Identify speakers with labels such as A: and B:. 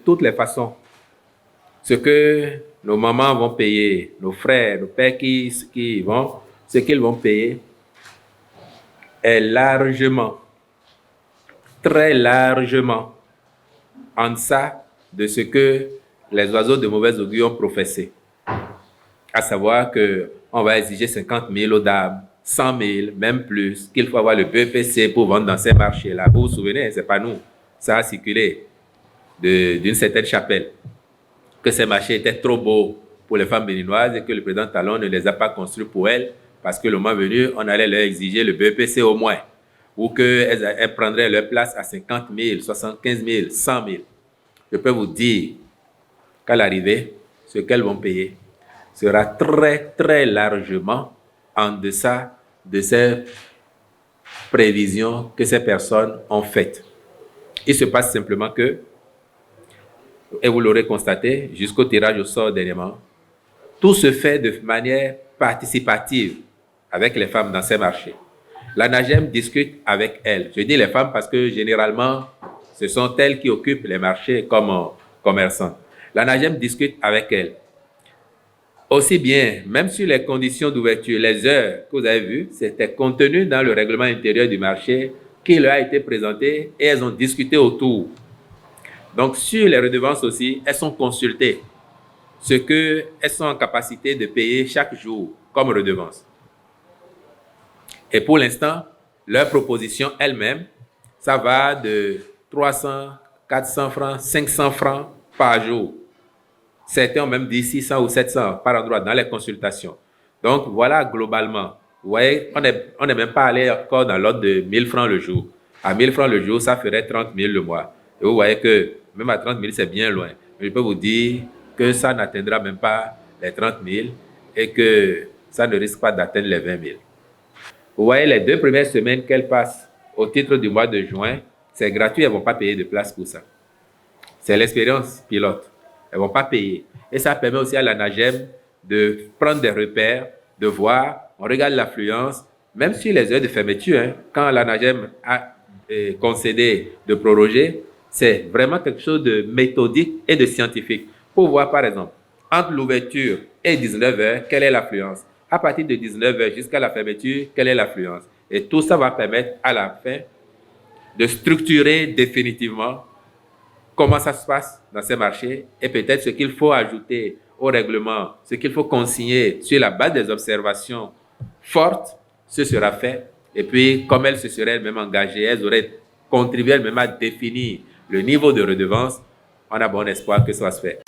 A: toutes les façons. Ce que nos mamans vont payer, nos frères, nos pères ce qu'ils vont payer est largement, très largement en deçà de ce que les oiseaux de mauvaise augure ont professé. À savoir qu'on va exiger 50 000 aux dames, 100 000, même plus, qu'il faut avoir le BEPC pour vendre dans ces marchés-là. Vous vous souvenez, ce n'est pas nous. Ça a circulé d'une certaine chapelle, que ces marchés étaient trop beaux pour les femmes béninoises et que le président Talon ne les a pas construits pour elles parce que le moment venu, on allait leur exiger le BEPC au moins, ou qu'elles prendraient leur place à 50 000, 75 000, 100 000. Je peux vous dire qu'à l'arrivée, ce qu'elles vont payer sera très, très largement en deçà de ces prévisions que ces personnes ont faites. Il se passe simplement que, et vous l'aurez constaté, jusqu'au tirage au sort dernièrement, tout se fait de manière participative avec les femmes dans ces marchés. La NAGEM discute avec elles. Je dis les femmes parce que généralement, ce sont elles qui occupent les marchés comme commerçantes. La NAGEM discute avec elles. Aussi bien, même sur les conditions d'ouverture, les heures que vous avez vues, c'était contenu dans le règlement intérieur du marché qui leur a été présenté et elles ont discuté autour. Donc, sur les redevances aussi, elles sont consultées. Ce qu'elles sont en capacité de payer chaque jour comme redevance. Et pour l'instant, leur proposition elle-même, ça va de 300, 400 francs, 500 francs par jour. Certains ont même dit 600 ou 700 par endroit dans les consultations. Donc, voilà globalement. Vous voyez, on n'est même pas allé encore dans l'ordre de 1000 francs le jour. À 1000 francs le jour, ça ferait 30 000 le mois. Et vous voyez que même à 30 000, c'est bien loin. Mais je peux vous dire que ça n'atteindra même pas les 30 000 et que ça ne risque pas d'atteindre les 20 000. Vous voyez, les 2 premières semaines qu'elles passent au titre du mois de juin, c'est gratuit, elles ne vont pas payer de place pour ça. C'est l'expérience pilote. Elles ne vont pas payer. Et ça permet aussi à la NAGEM de prendre des repères, de voir, on regarde l'affluence, même sur les heures de fermeture, quand la NAGEM a concédé de proroger, c'est vraiment quelque chose de méthodique et de scientifique. Pour voir, par exemple, entre l'ouverture et 19h, quelle est l'affluence? À partir de 19h jusqu'à la fermeture, quelle est l'affluence? Et tout ça va permettre à la fin de structurer définitivement comment ça se passe dans ces marchés et peut-être ce qu'il faut ajouter au règlement, ce qu'il faut consigner sur la base des observations fortes, ce sera fait. Et puis, comme elles se seraient elles-mêmes engagées, elles auraient contribué elles-mêmes à définir le niveau de redevance, on a bon espoir que ça se fait.